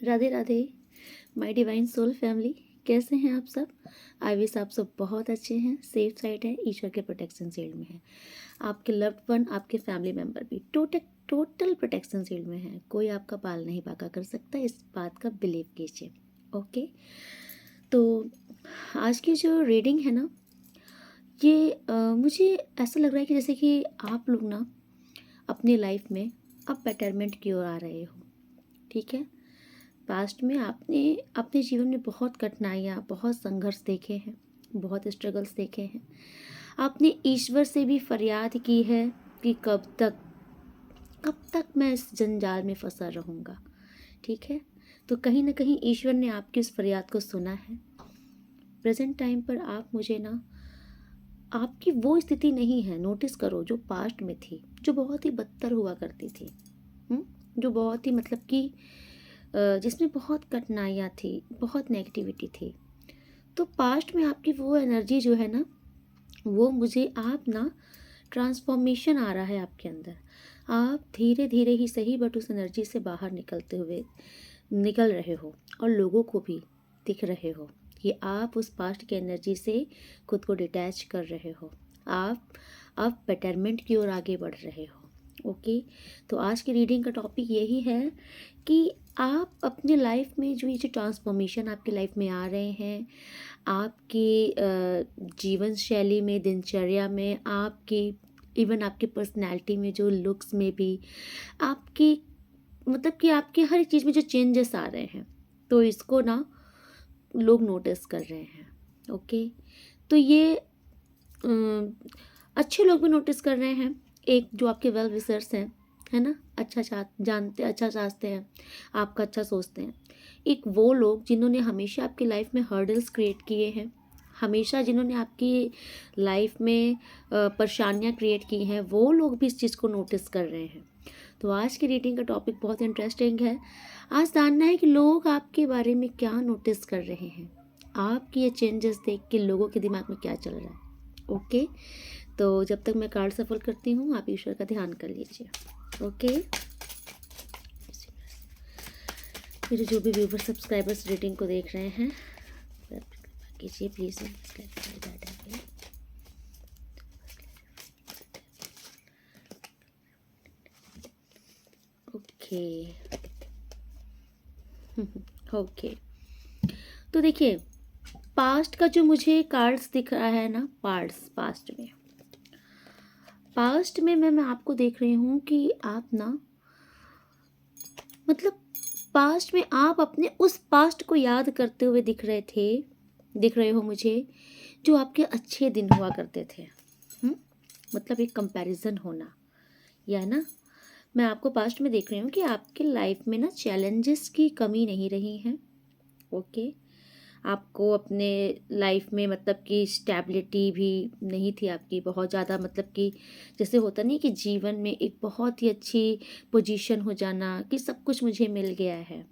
Radhe Radhe my divine soul family. कैसे हैं आप सब? आई विश आप सब बहुत अच्छे हैं, सेफ साइड है, ईश्वर के प्रोटेक्शन शील्ड में है। आपके लव्ड वन, आपके फैमिली मेम्बर भी टोटल प्रोटेक्शन शील्ड में है। कोई आपका बाल नहीं बांका कर सकता, इस बात का बिलीव कीजिए। ओके, तो आज की जो रीडिंग है ना, ये मुझे ऐसा लग रहा है कि जैसे कि आप लोग ना अपनी लाइफ में अब बेटरमेंट की ओर आ रहे हो। ठीक है, पास्ट में आपने अपने जीवन में बहुत कठिनाइयाँ, बहुत संघर्ष देखे हैं, बहुत स्ट्रगल्स देखे हैं। आपने ईश्वर से भी फरियाद की है कि कब तक मैं इस जंजाल में फंसा रहूँगा। ठीक है, तो कहीं ना कहीं ईश्वर ने आपकी उस फरियाद को सुना है। प्रेजेंट टाइम पर आप मुझे ना, आपकी वो स्थिति नहीं है, नोटिस करो, जो पास्ट में थी, जो बहुत ही बदतर हुआ करती थी। जो बहुत ही मतलब कि जिसमें बहुत कठिनाइयाँ थी, बहुत नेगेटिविटी थी। तो पास्ट में आपकी वो एनर्जी जो है ना, वो मुझे आप ना ट्रांसफॉर्मेशन आ रहा है आपके अंदर। आप धीरे धीरे ही सही बट उस एनर्जी से बाहर निकल रहे हो और लोगों को भी दिख रहे हो कि आप उस पास्ट की एनर्जी से खुद को डिटैच कर रहे हो। आप अब बेटरमेंट की ओर आगे बढ़ रहे हो। ओके, तो आज की रीडिंग का टॉपिक यही है कि आप अपने लाइफ में जो ये जो ट्रांसफॉर्मेशन आपकी लाइफ में आ रहे हैं, आपकी जीवन शैली में, दिनचर्या में, आपकी इवन आपकी पर्सनैलिटी में, जो लुक्स में भी आपकी मतलब कि आपकी हर एक चीज़ में जो चेंजेस आ रहे हैं, तो इसको ना लोग नोटिस कर रहे हैं। ओके, तो ये अच्छे लोग भी नोटिस कर रहे हैं। एक जो आपके वेल विशर्स हैं, है ना, जानते, अच्छा चाहते हैं, आपका अच्छा सोचते हैं। एक वो लोग जिन्होंने हमेशा आपकी लाइफ में हर्डल्स क्रिएट किए हैं, हमेशा जिन्होंने आपकी लाइफ में परेशानियां क्रिएट की हैं, वो लोग भी इस चीज़ को नोटिस कर रहे हैं। तो आज की रीडिंग का टॉपिक बहुत इंटरेस्टिंग है। आज जानना है कि लोग आपके बारे में क्या नोटिस कर रहे हैं, आपकी ये चेंजेस देख के लोगों के दिमाग में क्या चल रहा है। ओके, तो जब तक मैं कार्ड सफल करती हूँ, आप ईश्वर का ध्यान कर लीजिए। ओके, मेरे जो भी व्यूवर सब्सक्राइबर्स रीडिंग को देख रहे हैं, कीजिए प्लीज़ सब्सक्राइब। ओके ओके, तो देखिए, पास्ट का जो मुझे कार्ड्स दिख रहा है ना, पास्ट में मैं आपको देख रही हूँ कि आप ना मतलब पास्ट में आप अपने उस पास्ट को याद करते हुए दिख रहे हो मुझे, जो आपके अच्छे दिन हुआ करते थे। मतलब एक कंपैरिजन होना, या ना, मैं आपको पास्ट में देख रही हूँ कि आपके लाइफ में ना चैलेंजेस की कमी नहीं रही है। ओके, आपको अपने लाइफ में मतलब कि स्टेबिलिटी भी नहीं थी आपकी बहुत ज़्यादा, मतलब कि जैसे होता नहीं कि जीवन में एक बहुत ही अच्छी पोजीशन हो जाना कि सब कुछ मुझे मिल गया है।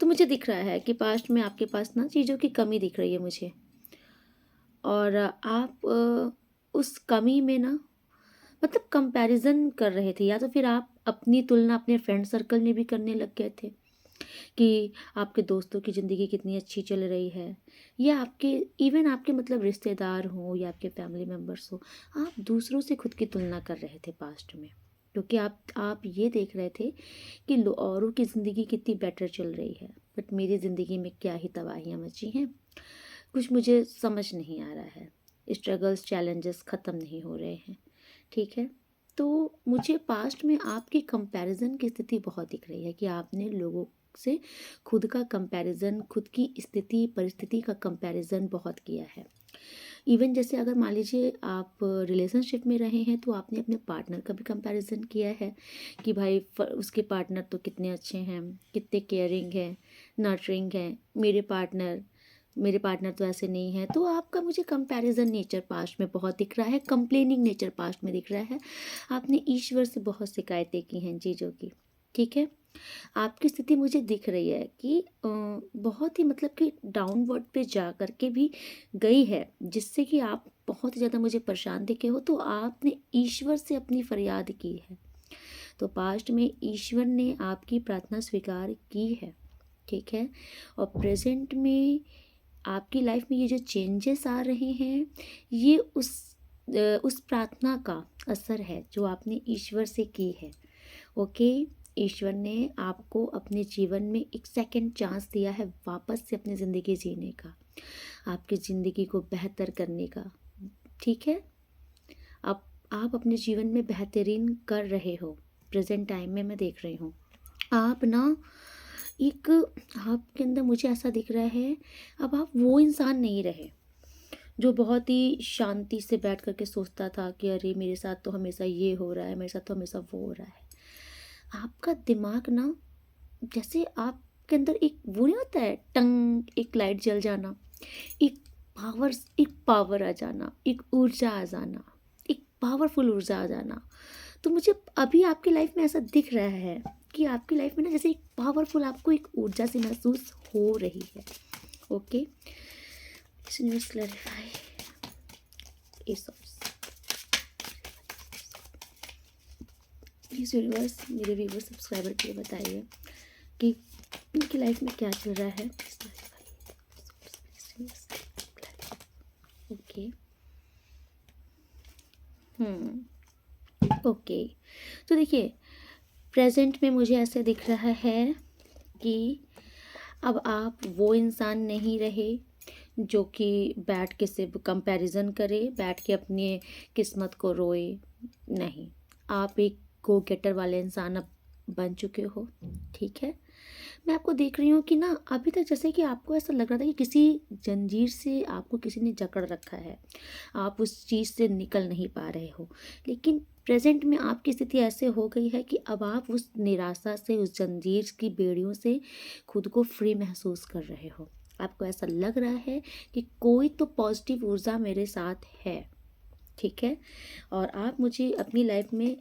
तो मुझे दिख रहा है कि पास्ट में आपके पास ना चीज़ों की कमी दिख रही है मुझे, और आप उस कमी में ना मतलब कंपैरिजन कर रहे थे, या तो फिर आप अपनी तुलना अपने फ्रेंड सर्कल में भी करने लग गए थे कि आपके दोस्तों की ज़िंदगी कितनी अच्छी चल रही है, या आपके इवन आपके मतलब रिश्तेदार हों या आपके फैमिली मेम्बर्स हो, आप दूसरों से खुद की तुलना कर रहे थे पास्ट में, क्योंकि आप ये देख रहे थे कि औरों की ज़िंदगी कितनी बेटर चल रही है, बट मेरी ज़िंदगी में क्या ही तबाहियाँ मची हैं, कुछ मुझे समझ नहीं आ रहा है, स्ट्रगल्स चैलेंजेस ख़त्म नहीं हो रहे हैं। ठीक है, तो मुझे पास्ट में आपकी कंपैरिजन की स्थिति बहुत दिख रही है कि आपने लोगों से खुद का कंपैरिजन, खुद की स्थिति परिस्थिति का कंपैरिजन बहुत किया है। इवन जैसे अगर मान लीजिए आप रिलेशनशिप में रहे हैं, तो आपने अपने पार्टनर का भी कंपैरिजन किया है कि भाई उसके पार्टनर तो कितने अच्छे हैं, कितने केयरिंग हैं, नर्चरिंग हैं, मेरे पार्टनर तो ऐसे नहीं है। तो आपका मुझे कंपैरिजन नेचर पास्ट में बहुत दिख रहा है, कंप्लेनिंग नेचर पास्ट में दिख रहा है। आपने ईश्वर से बहुत शिकायतें की हैं चीज़ों की। ठीक है, आपकी स्थिति मुझे दिख रही है कि बहुत ही मतलब कि डाउनवर्ड पे जा कर के भी गई है, जिससे कि आप बहुत ज़्यादा मुझे परेशान दिखे हो, तो आपने ईश्वर से अपनी फरियाद की है। तो पास्ट में ईश्वर ने आपकी प्रार्थना स्वीकार की है, ठीक है। और प्रेजेंट में आपकी लाइफ में ये जो चेंजेस आ रहे हैं, ये उस प्रार्थना का असर है जो आपने ईश्वर से की है। ओके, ईश्वर ने आपको अपने जीवन में एक सेकंड चांस दिया है वापस से अपनी ज़िंदगी जीने का, आपकी ज़िंदगी को बेहतर करने का, ठीक है। अब आप अपने जीवन में बेहतरीन कर रहे हो। प्रेजेंट टाइम में मैं देख रही हूँ आप ना एक, आपके अंदर मुझे ऐसा दिख रहा है, अब आप वो इंसान नहीं रहे जो बहुत ही शांति से बैठ करके सोचता था कि अरे मेरे साथ तो हमेशा ये हो रहा है, मेरे साथ तो हमेशा वो हो रहा है। आपका दिमाग ना, जैसे आपके अंदर एक वो नहीं होता है टंग, एक लाइट जल जाना, एक पावर आ जाना, एक ऊर्जा आ जाना, एक पावरफुल ऊर्जा आ जाना। तो मुझे अभी आपकी लाइफ में ऐसा दिख रहा है कि आपकी लाइफ में ना जैसे एक पावरफुल आपको एक ऊर्जा सी महसूस हो रही है। ओके, क्लैरिफाई प्लीज़ यूनिवर्स मेरे व्यूवर सब्सक्राइबर के लिए बताइए कि उनकी लाइफ में क्या चल रहा है। ओके, ओके, तो देखिए प्रेजेंट में मुझे ऐसे दिख रहा है कि अब आप वो इंसान नहीं रहे जो कि बैठ के सिर्फ कंपैरिजन करे, बैठ के अपनी किस्मत को रोए। नहीं, आप एक गो गेटर वाले इंसान अब बन चुके हो, ठीक है। मैं आपको देख रही हूँ कि ना अभी तक जैसे कि आपको ऐसा लग रहा था कि किसी जंजीर से आपको किसी ने जकड़ रखा है, आप उस चीज़ से निकल नहीं पा रहे हो। लेकिन प्रेजेंट में आपकी स्थिति ऐसे हो गई है कि अब आप उस निराशा से, उस जंजीर की बेड़ियों से खुद को फ्री महसूस कर रहे हो। आपको ऐसा लग रहा है कि कोई तो पॉजिटिव ऊर्जा मेरे साथ है, ठीक है। और आप मुझे अपनी लाइफ में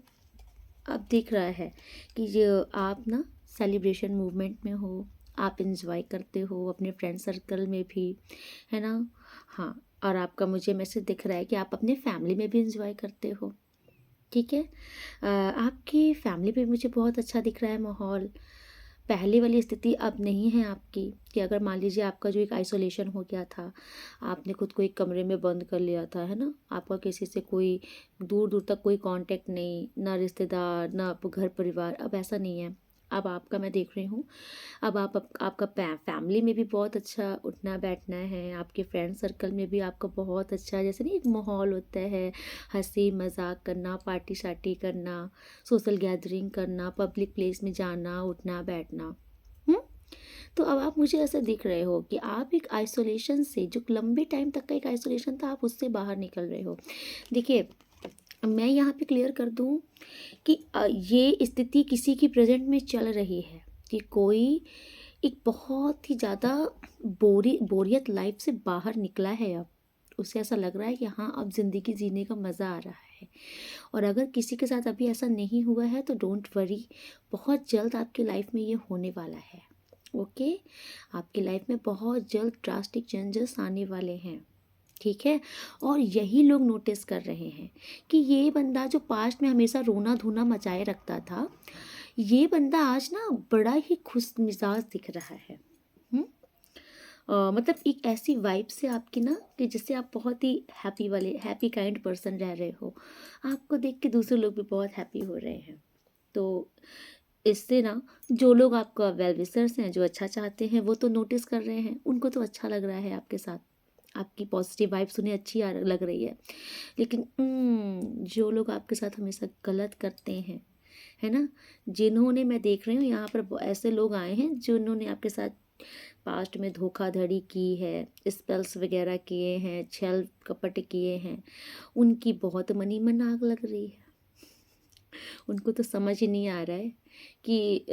अब दिख रहा है कि जो आप ना सेलिब्रेशन मूवमेंट में हो, आप इंजॉय करते हो अपने फ्रेंड सर्कल में भी, है ना। हाँ, और आपका मुझे मैसेज दिख रहा है कि आप अपने फैमिली में भी इंजॉय करते हो, ठीक है। आपकी फैमिली पे मुझे बहुत अच्छा दिख रहा है माहौल। पहले वाली स्थिति अब नहीं है आपकी कि अगर मान लीजिए आपका जो एक आइसोलेशन हो गया था, आपने खुद को एक कमरे में बंद कर लिया था, है ना। आपका किसी से कोई दूर दूर तक कोई कांटेक्ट नहीं, ना रिश्तेदार, ना घर परिवार, अब ऐसा नहीं है। अब आपका मैं देख रही हूँ, अब आपका फैमिली में भी बहुत अच्छा उठना बैठना है, आपके फ्रेंड सर्कल में भी आपका बहुत अच्छा, जैसे नहीं एक माहौल होता है, हंसी मजाक करना, पार्टी शार्टी करना, सोशल गैदरिंग करना, पब्लिक प्लेस में जाना, उठना बैठना। हम्म तो अब आप मुझे ऐसा दिख रहे हो कि आप एक आइसोलेशन से, जो लंबे टाइम तक का एक आइसोलेशन था, आप उससे बाहर निकल रहे हो। देखिए, मैं यहाँ पे क्लियर कर दूँ कि ये स्थिति किसी की प्रेजेंट में चल रही है कि कोई एक बहुत ही ज़्यादा बोरियत लाइफ से बाहर निकला है। अब उसे ऐसा लग रहा है कि हाँ, अब ज़िंदगी जीने का मज़ा आ रहा है। और अगर किसी के साथ अभी ऐसा नहीं हुआ है तो डोंट वरी, बहुत जल्द आपकी लाइफ में ये होने वाला है। ओके, आपकी लाइफ में बहुत जल्द ड्रास्टिक चेंजेस आने वाले हैं, ठीक है। और यही लोग नोटिस कर रहे हैं कि ये बंदा जो पास्ट में हमेशा रोना धोना मचाए रखता था, ये बंदा आज ना बड़ा ही खुश मिजाज दिख रहा है। मतलब एक ऐसी वाइब से आपकी ना कि जिससे आप बहुत ही हैप्पी काइंड पर्सन रह रहे हो। आपको देख के दूसरे लोग भी बहुत हैप्पी हो रहे हैं। तो इससे ना जो लोग आपका वेल विशर्स हैं, जो अच्छा चाहते हैं, वो तो नोटिस कर रहे हैं, उनको तो अच्छा लग रहा है आपके साथ, आपकी पॉजिटिव वाइब्स उन्हें अच्छी लग रही है। लेकिन जो लोग आपके साथ हमेशा गलत करते हैं, है ना, जिन्होंने, मैं देख रही हूँ यहाँ पर ऐसे लोग आए हैं जिन्होंने आपके साथ पास्ट में धोखाधड़ी की है, स्पेल्स वगैरह किए हैं, छल कपट किए हैं, उनकी बहुत मनी मन आग लग रही है। उनको तो समझ ही नहीं आ रहा है कि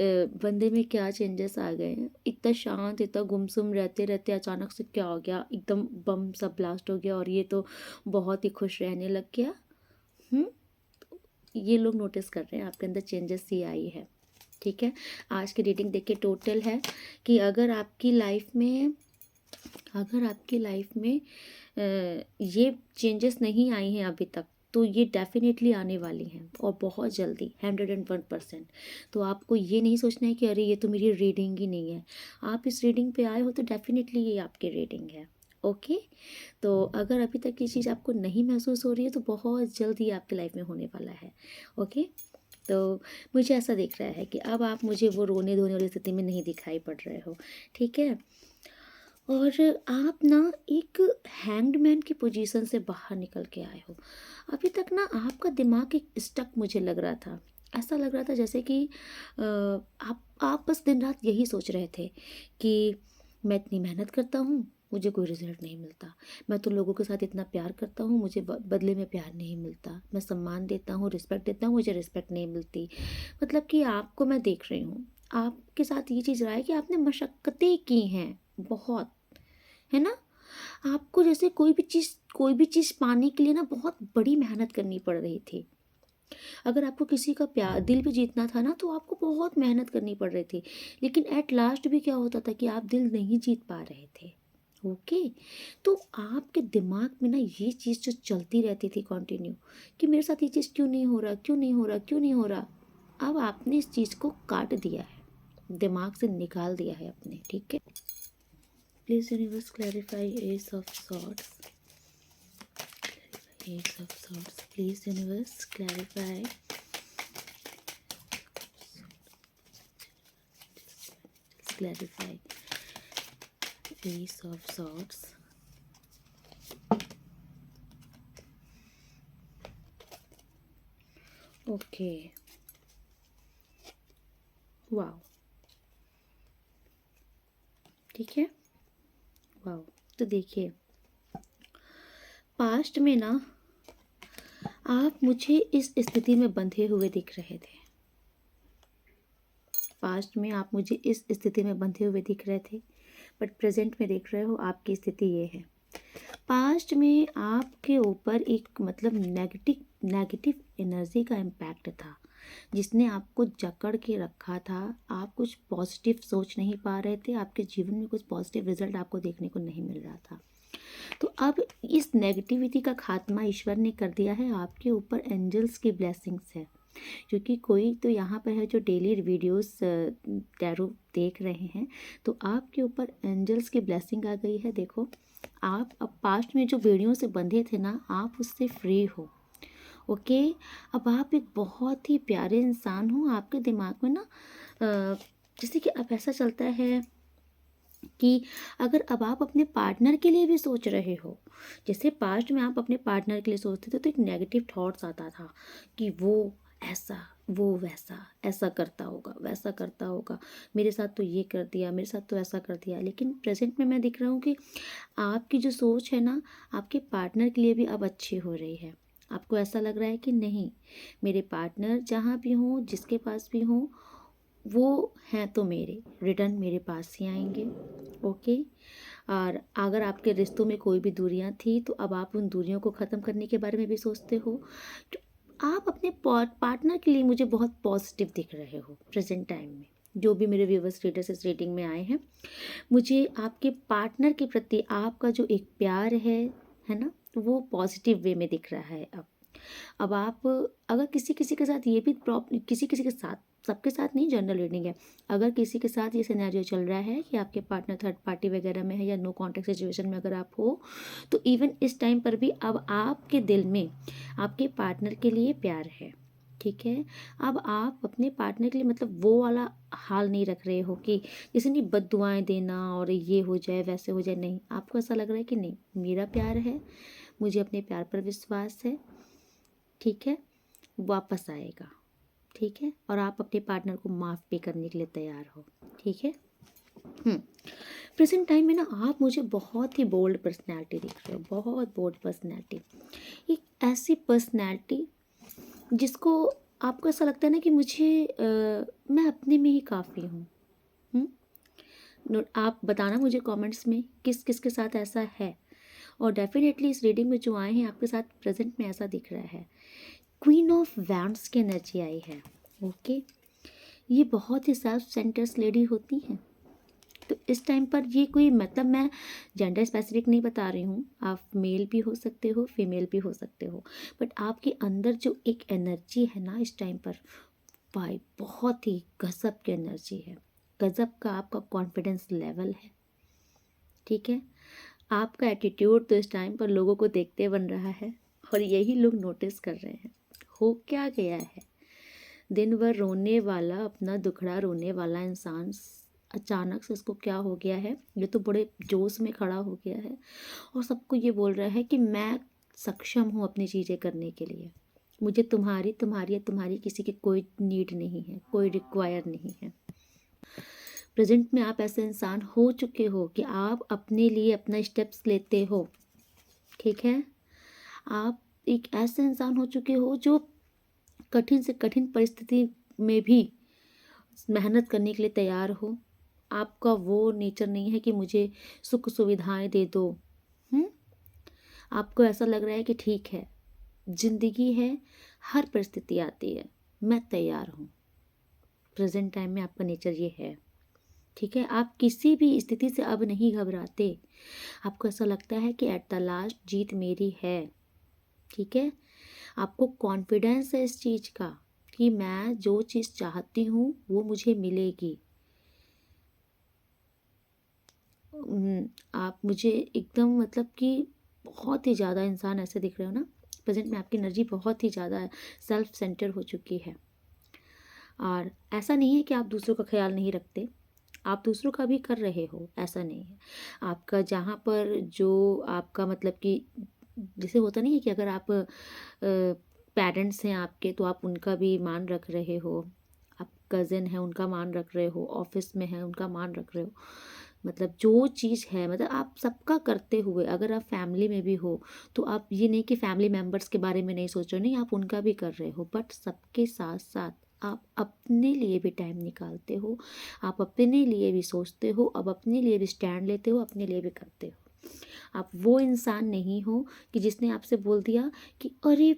बंदे में क्या चेंजेस आ गए हैं। इतना शांत, इतना गुमसुम रहते रहते अचानक से क्या हो गया, एकदम बम सा ब्लास्ट हो गया और ये तो बहुत ही खुश रहने लग गया। ये लोग नोटिस कर रहे हैं आपके अंदर चेंजेस ही आई है, ठीक है। आज की रीडिंग देखिए, टोटल है कि अगर आपकी लाइफ में ये चेंजेस नहीं आई हैं अभी तक, तो ये डेफ़िनेटली आने वाली हैं और बहुत जल्दी 101%। तो आपको ये नहीं सोचना है कि अरे ये तो मेरी रीडिंग ही नहीं है। आप इस रीडिंग पे आए हो तो डेफ़िनेटली ये आपकी रीडिंग है। ओके? तो अगर अभी तक ये चीज़ आपको नहीं महसूस हो रही है तो बहुत जल्द ये आपकी लाइफ़ में होने वाला है। ओके? तो मुझे ऐसा दिख रहा है कि अब आप मुझे वो रोने-धोने वाली स्थिति में नहीं दिखाई पड़ रहे हो। ठीक है? और आप ना एक हैंग्ड मैन की पोजीशन से बाहर निकल के आए हो। अभी तक ना आपका दिमाग एक स्टक मुझे लग रहा था। ऐसा लग रहा था जैसे कि आप बस दिन-रात यही सोच रहे थे कि मैं इतनी मेहनत करता हूँ, मुझे कोई रिज़ल्ट नहीं मिलता। मैं तो लोगों के साथ इतना प्यार करता हूँ, मुझे बदले में प्यार नहीं मिलता। मैं सम्मान देता हूँ, रिस्पेक्ट देता हूँ, मुझे रिस्पेक्ट नहीं मिलती। मतलब कि आपको मैं देख रही हूँ, आपके साथ ये चीज़ रहा है कि आपने मशक्कतें की हैं बहुत। है ना? आपको जैसे कोई भी चीज़ पाने के लिए ना बहुत बड़ी मेहनत करनी पड़ रही थी। अगर आपको किसी का दिल भी जीतना था ना तो आपको बहुत मेहनत करनी पड़ रही थी। लेकिन एट लास्ट भी क्या होता था कि आप दिल नहीं जीत पा रहे थे। ओके? तो आपके दिमाग में ना ये चीज़ जो चलती रहती थी कंटिन्यू कि मेरे साथ ये चीज़ क्यों नहीं हो रहा, क्यों नहीं हो रहा, क्यों नहीं हो रहा? अब आपने इस चीज़ को काट दिया है, दिमाग से निकाल दिया है अपने, ठीक है? Please universe clarify Ace of Swords. Ace of Swords. Please universe clarify. Clarify Ace of Swords. Okay. Wow. ठीक है? वाओ। तो देखिए, पास्ट में ना आप मुझे इस स्थिति में बंधे हुए दिख रहे थे। पास्ट में आप मुझे इस स्थिति में बंधे हुए दिख रहे थे, बट प्रेजेंट में देख रहे हो आपकी स्थिति ये है। पास्ट में आपके ऊपर एक मतलब नेगेटिव एनर्जी का इम्पैक्ट था, जिसने आपको जकड़ के रखा था। आप कुछ पॉजिटिव सोच नहीं पा रहे थे, आपके जीवन में कुछ पॉजिटिव रिजल्ट आपको देखने को नहीं मिल रहा था। तो अब इस नेगेटिविटी का खात्मा ईश्वर ने कर दिया है। आपके ऊपर एंजल्स की ब्लेसिंग्स है, क्योंकि कोई तो यहाँ पर है जो डेली वीडियोस टैरो देख रहे हैं, तो आपके ऊपर एंजल्स की ब्लेसिंग आ गई है। देखो, आप अब पास्ट में जो बेड़ियों से बंधे थे ना, आप उससे फ्री हो। ओके? अब आप एक बहुत ही प्यारे इंसान हो। आपके दिमाग में ना जैसे कि अब ऐसा चलता है कि अगर अब आप अपने पार्टनर के लिए भी सोच रहे हो, जैसे पास्ट में आप अपने पार्टनर के लिए सोचते थे तो एक नेगेटिव थॉट्स आता था कि वो ऐसा, वो वैसा, ऐसा करता होगा, वैसा करता होगा, मेरे साथ तो ये कर दिया, मेरे साथ तो ऐसा कर दिया। लेकिन प्रेजेंट में मैं दिख रहा हूँ कि आपकी जो सोच है ना, आपके पार्टनर के लिए भी अब अच्छी हो रही है। आपको ऐसा लग रहा है कि नहीं, मेरे पार्टनर जहाँ भी हों, जिसके पास भी हों, वो हैं तो मेरे रिटर्न मेरे पास ही आएंगे। ओके? और अगर आपके रिश्तों में कोई भी दूरियां थी तो अब आप उन दूरियों को ख़त्म करने के बारे में भी सोचते हो। तो आप अपने पार्टनर के लिए मुझे बहुत पॉजिटिव दिख रहे हो प्रेजेंट टाइम में। जो भी मेरे व्यूवर्स रीडर्स इस रीडिंग में आए हैं, मुझे आपके पार्टनर के प्रति आपका जो एक प्यार है ना, वो पॉजिटिव वे में दिख रहा है। अब आप अगर किसी किसी के साथ ये भी प्रॉब्लम, किसी किसी के साथ, सबके साथ नहीं, जनरल रीडिंग है, अगर किसी के साथ ये सिनेरियो चल रहा है कि आपके पार्टनर थर्ड पार्टी वगैरह में है या नो कॉन्टैक्ट सिचुएशन में अगर आप हो, तो इवन इस टाइम पर भी अब आपके दिल में आपके पार्टनर के लिए प्यार है। ठीक है? अब आप अपने पार्टनर के लिए मतलब वो वाला हाल नहीं रख रहे हो कि जैसे नहीं बद्दुआएं देना और ये हो जाए वैसे हो जाए। नहीं, आपको ऐसा लग रहा है कि नहीं, मेरा प्यार है, मुझे अपने प्यार पर विश्वास है। ठीक है? वापस आएगा। ठीक है? और आप अपने पार्टनर को माफ़ भी करने के लिए तैयार हो। ठीक है? प्रेजेंट टाइम में ना आप मुझे बहुत ही बोल्ड पर्सनैलिटी दिख रहे हो, बहुत बोल्ड पर्सनैलिटी। एक ऐसी पर्सनैलिटी जिसको आपको ऐसा लगता है ना कि मैं अपने में ही काफ़ी हूँ। आप बताना मुझे कमेंट्स में किस किस के साथ ऐसा है। और डेफिनेटली इस रीडिंग में जो आए हैं आपके साथ प्रेजेंट में ऐसा दिख रहा है। क्वीन ऑफ वैंड्स की एनर्जी आई है। ओके? ये बहुत ही सेल्फ सेंटर्स लेडी होती हैं। तो इस टाइम पर ये कोई मतलब मैं जेंडर स्पेसिफिक नहीं बता रही हूँ, आप मेल भी हो सकते हो, फीमेल भी हो सकते हो, बट आपके अंदर जो एक एनर्जी है ना इस टाइम पर, भाई बहुत ही गजब की एनर्जी है, गजब का आपका कॉन्फिडेंस लेवल है। ठीक है, आपका एटीट्यूड तो इस टाइम पर लोगों को देखते बन रहा है और यही लोग नोटिस कर रहे हैं। हो क्या गया है, दिन भर रोने वाला, अपना दुखड़ा रोने वाला इंसान अचानक से उसको क्या हो गया है, ये तो बड़े जोश में खड़ा हो गया है और सबको ये बोल रहा है कि मैं सक्षम हूँ अपनी चीज़ें करने के लिए, मुझे तुम्हारी तुम्हारी या तुम्हारी किसी की कोई नीड नहीं है, कोई रिक्वायर नहीं है। प्रेजेंट में आप ऐसे इंसान हो चुके हो कि आप अपने लिए अपना स्टेप्स लेते हो। ठीक है, आप एक ऐसे इंसान हो चुके हो जो कठिन से कठिन परिस्थिति में भी मेहनत करने के लिए तैयार हो। आपका वो नेचर नहीं है कि मुझे सुख सुविधाएं दे दो। हम्म, आपको ऐसा लग रहा है कि ठीक है, जिंदगी है, हर परिस्थिति आती है, मैं तैयार हूँ। प्रेजेंट टाइम में आपका नेचर ये है। ठीक है, आप किसी भी स्थिति से अब नहीं घबराते, आपको ऐसा लगता है कि एट द लास्ट जीत मेरी है। ठीक है, आपको कॉन्फिडेंस है इस चीज़ का कि मैं जो चीज़ चाहती हूँ वो मुझे मिलेगी। आप मुझे एकदम मतलब कि बहुत ही ज़्यादा इंसान ऐसे दिख रहे हो ना, प्रेजेंट में आपकी एनर्जी बहुत ही ज़्यादा सेल्फ सेंटर हो चुकी है। और ऐसा नहीं है कि आप दूसरों का ख्याल नहीं रखते, आप दूसरों का भी कर रहे हो, ऐसा नहीं है। आपका जहाँ पर जो आपका मतलब कि जैसे होता नहीं है कि अगर आप पेरेंट्स हैं आपके तो आप उनका भी मान रख रहे हो, आप कज़न है उनका मान रख रहे हो, ऑफिस में है उनका मान रख रहे हो, मतलब जो चीज़ है मतलब आप सबका करते हुए अगर आप फैमिली में भी हो तो आप ये नहीं कि फैमिली मेम्बर्स के बारे में नहीं सोच रहे हो, नहीं आप उनका भी कर रहे हो, बट सबके साथ साथ आप अपने लिए भी टाइम निकालते हो, आप अपने लिए भी सोचते हो, अब अपने लिए भी स्टैंड लेते हो, अपने लिए भी करते हो। आप वो इंसान नहीं हो कि जिसने आपसे बोल दिया कि अरे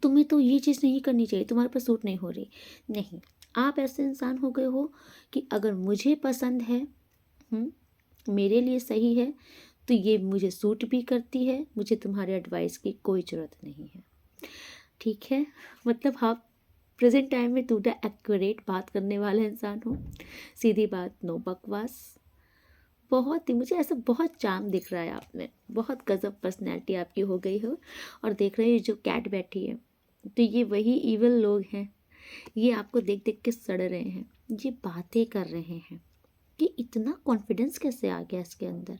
तुम्हें तो ये चीज़ नहीं करनी चाहिए, तुम्हारे पर सूट नहीं हो रही। नहीं, आप ऐसे इंसान हो गए हो कि अगर मुझे पसंद है, मेरे लिए सही है, तो ये मुझे सूट भी करती है, मुझे तुम्हारे एडवाइस की कोई ज़रूरत नहीं है। ठीक है, मतलब आप प्रेजेंट टाइम में टूटा एक्यूरेट बात करने वाला इंसान हो, सीधी बात, नो बकवास। बहुत ही मुझे ऐसा बहुत चार्म दिख रहा है आप में, बहुत गजब पर्सनैलिटी आपकी हो गई हो। और देख रहे हैं जो कैट बैठी है, तो ये वही इविल लोग हैं, ये आपको देख देख के सड़ रहे हैं, ये बातें कर रहे हैं कि इतना कॉन्फिडेंस कैसे आ गया इसके अंदर।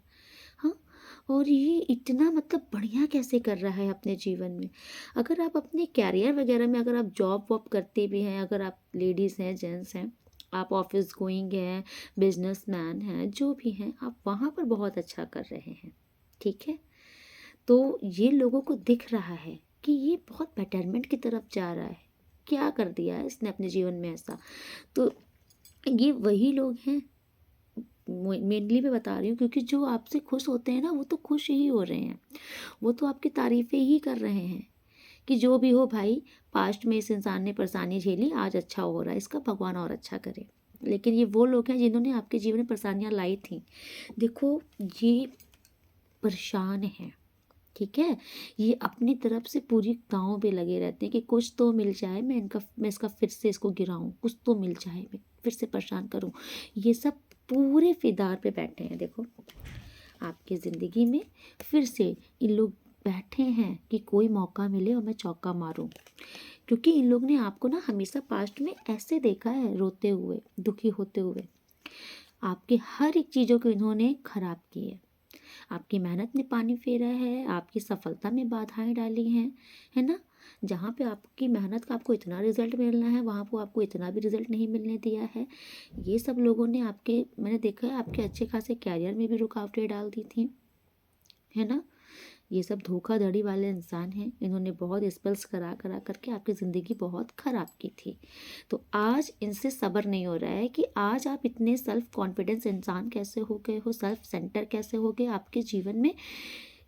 हाँ, और ये इतना मतलब बढ़िया कैसे कर रहा है अपने जीवन में। अगर आप अपने कैरियर वगैरह में अगर आप जॉब वॉब करते भी हैं, अगर आप लेडीज़ हैं जेंट्स हैं, आप ऑफिस गोइंग हैं, बिजनेसमैन हैं, जो भी हैं, आप वहाँ पर बहुत अच्छा कर रहे हैं। ठीक है, तो ये लोगों को दिख रहा है कि ये बहुत बेटरमेंट की तरफ जा रहा है, क्या कर दिया है इसने अपने जीवन में ऐसा। तो ये वही लोग हैं, मेनली मैं बता रही हूँ क्योंकि जो आपसे खुश होते हैं ना वो तो खुश ही हो रहे हैं, वो तो आपकी तारीफ़ें ही कर रहे हैं कि जो भी हो भाई, पास्ट में इस इंसान ने परेशानी झेली, आज अच्छा हो रहा है इसका, भगवान और अच्छा करे। लेकिन ये वो लोग हैं जिन्होंने आपके जीवन में परेशानियाँ लाई थी, देखो ये परेशान हैं। ठीक है, ये अपनी तरफ से पूरी गाँव पे लगे रहते हैं कि कुछ तो मिल जाए, मैं इसका फिर से इसको गिराऊं, कुछ तो मिल जाए, मैं फिर से परेशान करूं। ये सब पूरे फिदार पे बैठे हैं। देखो आपकी ज़िंदगी में फिर से इन लोग बैठे हैं कि कोई मौका मिले और मैं चौका मारूं, क्योंकि इन लोग ने आपको ना हमेशा पास्ट में ऐसे देखा है, रोते हुए, दुखी होते हुए। आपके हर एक चीज़ों को इन्होंने खराब की है, आपकी मेहनत ने पानी फेरा है, आपकी सफलता में बाधाएं डाली हैं, है ना। जहाँ पे आपकी मेहनत का आपको इतना रिजल्ट मिलना है, वहाँ पर आपको इतना भी रिजल्ट नहीं मिलने दिया है। ये सब लोगों ने आपके, मैंने देखा है आपके अच्छे खासे कैरियर में भी रुकावटें डाल दी थी, है ना। ये सब धोखाधड़ी वाले इंसान हैं, इन्होंने बहुत स्पेल्स करा करा करके आपकी ज़िंदगी बहुत ख़राब की थी। तो आज इनसे सब्र नहीं हो रहा है कि आज आप इतने सेल्फ कॉन्फिडेंस इंसान कैसे हो गए हो, सेल्फ सेंटर कैसे हो गए, आपके जीवन में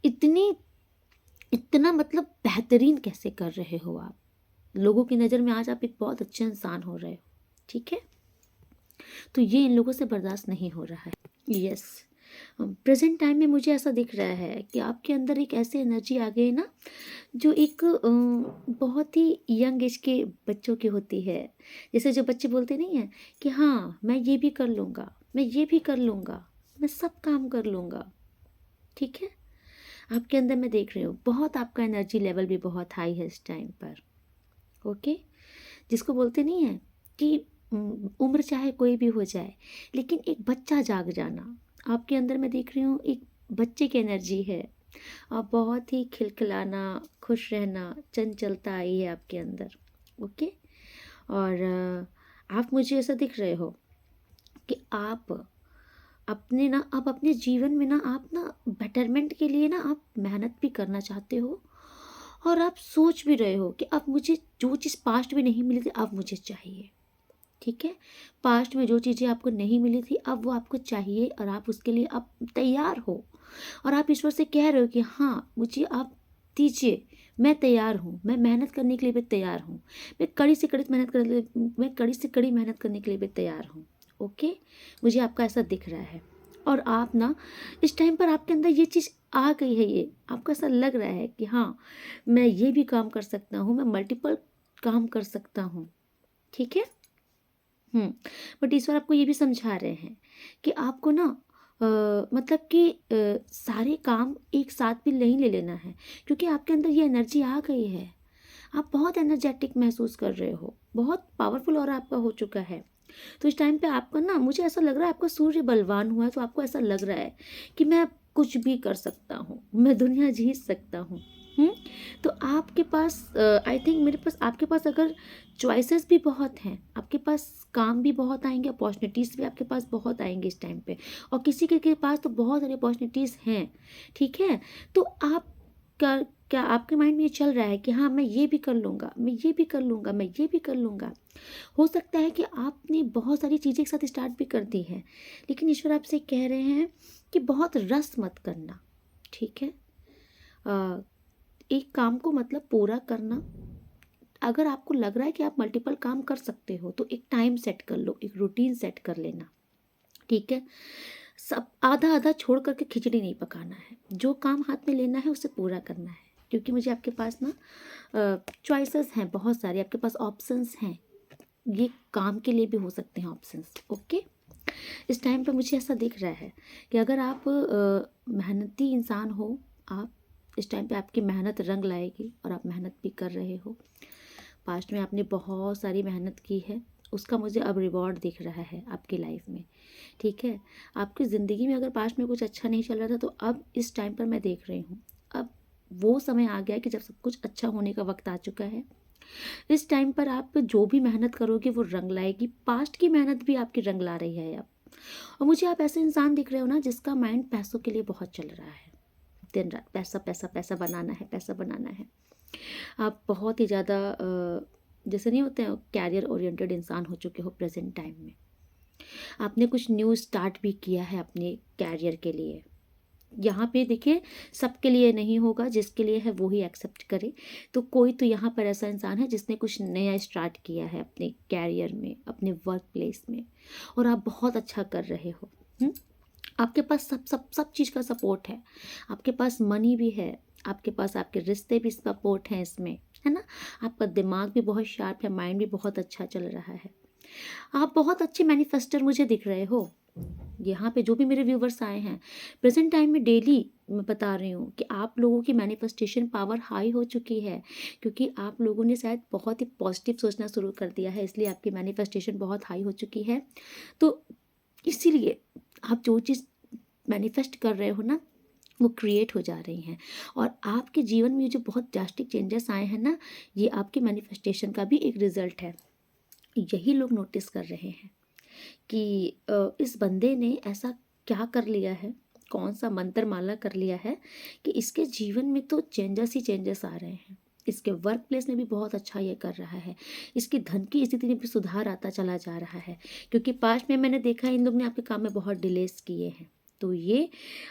इतनी इतना मतलब बेहतरीन कैसे कर रहे हो आप, लोगों की नज़र में आज आप एक बहुत अच्छे इंसान हो रहे हो। ठीक है, तो ये इन लोगों से बर्दाश्त नहीं हो रहा है। यस, प्रेजेंट टाइम में मुझे ऐसा दिख रहा है कि आपके अंदर एक ऐसी एनर्जी आ गई ना, जो एक बहुत ही यंग एज के बच्चों की होती है। जैसे जो बच्चे बोलते नहीं हैं कि हाँ मैं ये भी कर लूँगा, मैं ये भी कर लूँगा, मैं सब काम कर लूँगा। ठीक है, आपके अंदर मैं देख रही हूँ बहुत, आपका एनर्जी लेवल भी बहुत हाई है इस टाइम पर। ओके, जिसको बोलते नहीं है कि उम्र चाहे कोई भी हो जाए, लेकिन एक बच्चा जाग जाना आपके अंदर मैं देख रही हूँ। एक बच्चे की एनर्जी है, आप बहुत ही खिलखिलाना, खुश रहना, चंचलता आई है आपके अंदर। ओके, और आप मुझे ऐसा दिख रहे हो कि आप अपने ना, अब अपने जीवन में ना आप ना बेटरमेंट के लिए ना आप मेहनत भी करना चाहते हो, और आप सोच भी रहे हो कि अब मुझे जो चीज़ पास्ट में नहीं मिली थी अब मुझे चाहिए। ठीक है, पास्ट में जो चीज़ें आपको नहीं मिली थी अब वो आपको चाहिए, और आप उसके लिए अब तैयार हो, और आप ईश्वर से कह रहे हो कि हाँ मुझे आप दीजिए, मैं तैयार हूँ, मैं मेहनत करने के लिए भी तैयार हूँ, मैं कड़ी से कड़ी मेहनत करने के लिए भी तैयार हूँ। ओके, मुझे आपका ऐसा दिख रहा है, और आप ना इस टाइम पर आपके अंदर ये चीज़ आ गई है, ये आपको ऐसा लग रहा है कि हाँ मैं ये भी काम कर सकता हूँ, मैं मल्टीपल काम कर सकता हूँ। ठीक है, बट ईश्वर आपको ये भी समझा रहे हैं कि आपको ना मतलब कि सारे काम एक साथ भी नहीं ले लेना है, क्योंकि आपके अंदर ये एनर्जी आ गई है। आप बहुत एनर्जेटिक महसूस कर रहे हो, बहुत पावरफुल और आपका हो चुका है। तो इस टाइम पे आपका ना, मुझे ऐसा लग रहा है आपका सूर्य बलवान हुआ है, तो आपको ऐसा लग रहा है कि मैं कुछ भी कर सकता हूँ, मैं दुनिया जीत सकता हूँ। हम्म, तो आपके पास आई थिंक मेरे पास, आपके पास अगर चॉइसेस भी बहुत हैं, आपके पास काम भी बहुत आएंगे, अपॉर्चुनिटीज़ भी आपके पास बहुत आएंगे इस टाइम पे, और किसी के पास तो बहुत सारी अपॉर्चुनिटीज़ हैं। ठीक है, तो आप क्या आपके माइंड में ये चल रहा है कि हाँ मैं ये भी कर लूँगा, मैं ये भी कर लूँगा, मैं ये भी कर लूँगा। हो सकता है कि आपने बहुत सारी चीज़ें एक साथ स्टार्ट भी कर दी हैं, लेकिन ईश्वर आपसे कह रहे हैं कि बहुत रस मत करना। ठीक है, अ, एक काम को मतलब पूरा करना। अगर आपको लग रहा है कि आप मल्टीपल काम कर सकते हो तो एक टाइम सेट कर लो, एक रूटीन सेट कर लेना। ठीक है, सब आधा आधा छोड़ करके खिचड़ी नहीं पकाना है, जो काम हाथ में लेना है उसे पूरा करना है, क्योंकि मुझे आपके पास ना चॉइसेस हैं बहुत सारी, आपके पास ऑप्शंस हैं, ये काम के लिए भी हो सकते हैं ऑप्शंस। ओके, इस टाइम पे मुझे ऐसा दिख रहा है कि अगर आप मेहनती इंसान हो, आप इस टाइम पे आपकी मेहनत रंग लाएगी, और आप मेहनत भी कर रहे हो। पास्ट में आपने बहुत सारी मेहनत की है, उसका मुझे अब रिवॉर्ड दिख रहा है आपकी लाइफ में। ठीक है, आपकी ज़िंदगी में अगर पास्ट में कुछ अच्छा नहीं चल रहा था, तो अब इस टाइम पर मैं देख रही हूँ, अब वो समय आ गया कि जब सब कुछ अच्छा होने का वक्त आ चुका है। इस टाइम पर आप जो भी मेहनत करोगे वो रंग लाएगी, पास्ट की मेहनत भी आपकी रंग ला रही है अब। और मुझे आप ऐसे इंसान दिख रहे हो ना जिसका माइंड पैसों के लिए बहुत चल रहा है, दिन रात पैसा पैसा पैसा बनाना है, पैसा बनाना है। आप बहुत ही ज़्यादा जैसे नहीं होते हैं, कैरियर ओरिएंटेड इंसान हो चुके हो प्रेजेंट टाइम में। आपने कुछ न्यू स्टार्ट भी किया है अपने कैरियर के लिए। यहाँ पे देखिए, सबके लिए नहीं होगा, जिसके लिए है वो ही एक्सेप्ट करे। तो कोई तो यहाँ पर ऐसा इंसान है जिसने कुछ नया स्टार्ट किया है अपने कैरियर में, अपने वर्क प्लेस में, और आप बहुत अच्छा कर रहे हो। आपके पास सब सब सब चीज़ का सपोर्ट है, आपके पास मनी भी है, आपके पास आपके रिश्ते भी सपोर्ट हैं इसमें, है ना। आपका दिमाग भी बहुत शार्प है, माइंड भी बहुत अच्छा चल रहा है। आप बहुत अच्छे मैनिफेस्टर मुझे दिख रहे हो। यहाँ पे जो भी मेरे व्यूवर्स आए हैं प्रेजेंट टाइम में, डेली मैं बता रही हूँ कि आप लोगों की मैनिफेस्टेशन पावर हाई हो चुकी है, क्योंकि आप लोगों ने शायद बहुत ही पॉजिटिव सोचना शुरू कर दिया है, इसलिए आपकी मैनिफेस्टेशन बहुत हाई हो चुकी है। तो इसीलिए आप जो चीज़ मैनिफेस्ट कर रहे हो ना, वो क्रिएट हो जा रही हैं, और आपके जीवन में जो बहुत ड्रास्टिक चेंजेस आए हैं ना, ये आपके मैनिफेस्टेशन का भी एक रिजल्ट है। यही लोग नोटिस कर रहे हैं कि इस बंदे ने ऐसा क्या कर लिया है, कौन सा मंत्र माला कर लिया है कि इसके जीवन में तो चेंजेस ही चेंजेस आ रहे हैं। इसके वर्क प्लेस में भी बहुत अच्छा ये कर रहा है, इसकी धन की स्थिति में भी सुधार आता चला जा रहा है, क्योंकि पास्ट में मैंने देखा है इन लोग ने आपके काम में बहुत डिलेस किए हैं, तो ये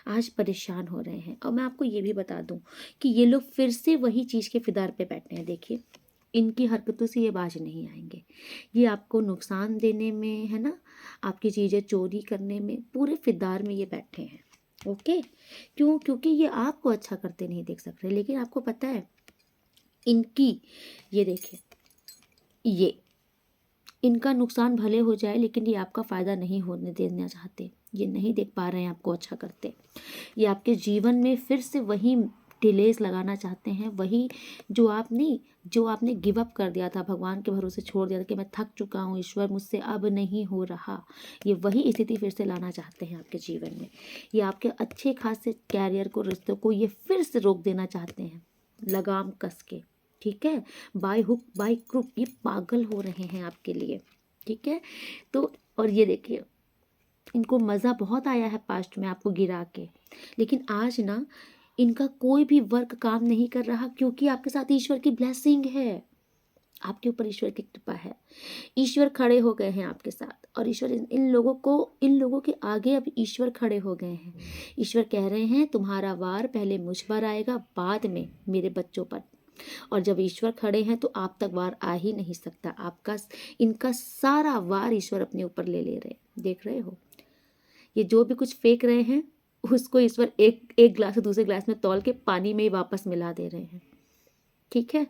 आज परेशान हो रहे हैं। और मैं आपको ये भी बता दूं कि ये लोग फिर से वही चीज़ के फिदार पे बैठे हैं। देखिए, इनकी हरकतों से ये बाज नहीं आएंगे। ये आपको नुकसान देने में, है ना, आपकी चीज़ें चोरी करने में, पूरे फिदार में ये बैठे हैं। ओके, क्यों? क्योंकि ये आपको अच्छा करते नहीं देख सकते, लेकिन आपको पता है इनकी, ये देखिए, ये इनका नुकसान भले हो जाए लेकिन ये आपका फ़ायदा नहीं होने देना चाहते। ये नहीं देख पा रहे हैं आपको अच्छा करते। ये आपके जीवन में फिर से वही डिलेस लगाना चाहते हैं, वही जो आप नहीं, जो आपने गिव अप कर दिया था, भगवान के भरोसे छोड़ दिया था कि मैं थक चुका हूँ ईश्वर, मुझसे अब नहीं हो रहा। ये वही स्थिति फिर से लाना चाहते हैं आपके जीवन में। ये आपके अच्छे खासे कैरियर को, रिश्तों को ये फिर से रोक देना चाहते हैं लगाम कस के। ठीक है, बाय हुक बाय क्रुक ये पागल हो रहे हैं आपके लिए। ठीक है, तो और ये देखिए, इनको मज़ा बहुत आया है पास्ट में आपको गिरा के, लेकिन आज ना इनका कोई भी वर्क काम नहीं कर रहा, क्योंकि आपके साथ ईश्वर की ब्लेसिंग है, आपके ऊपर ईश्वर की कृपा है। ईश्वर खड़े हो गए हैं आपके साथ, और ईश्वर इन लोगों के आगे अब ईश्वर खड़े हो गए हैं। ईश्वर कह रहे हैं तुम्हारा वार पहले मुझ पर आएगा, बाद में मेरे बच्चों पर। और जब ईश्वर खड़े हैं तो आप तक वार आ ही नहीं सकता। आपका, इनका सारा वार ईश्वर अपने ऊपर ले रहे, देख रहे हो। ये जो भी कुछ फेंक रहे हैं उसको ईश्वर एक ग्लास से दूसरे ग्लास में तौल के पानी में ही वापस मिला दे रहे हैं। ठीक है,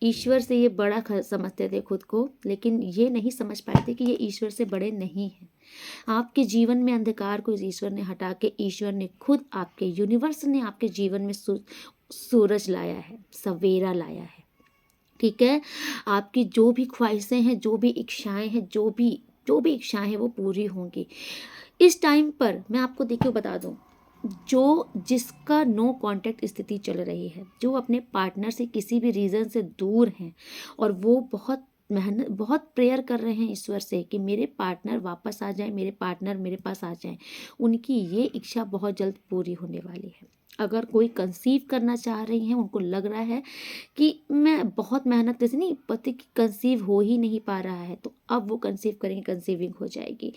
ईश्वर से ये बड़ा समझते थे खुद को, लेकिन ये नहीं समझ पाए थे कि ये ईश्वर से बड़े नहीं हैं। आपके जीवन में अंधकार को ईश्वर ने हटा के, ईश्वर ने खुद, आपके यूनिवर्स ने आपके जीवन में सूरज लाया है, सवेरा लाया है। ठीक है, आपकी जो भी ख्वाहिशें हैं, जो भी इच्छाएं हैं, जो भी इच्छाएं हैं वो पूरी होंगी। इस टाइम पर मैं आपको देखिए बता दूं, जो जिसका नो कांटेक्ट स्थिति चल रही है, जो अपने पार्टनर से किसी भी रीज़न से दूर हैं, और वो बहुत मेहनत, बहुत प्रेयर कर रहे हैं ईश्वर से कि मेरे पार्टनर वापस आ जाए, मेरे पार्टनर मेरे पास आ जाए, उनकी ये इच्छा बहुत जल्द पूरी होने वाली है। अगर कोई कंसीव करना चाह रही हैं, उनको लग रहा है कि मैं बहुत मेहनत, जैसे नहीं, पति की कंसीव हो ही नहीं पा रहा है, तो अब वो कंसीव करेंगे, कंसीविंग हो जाएगी।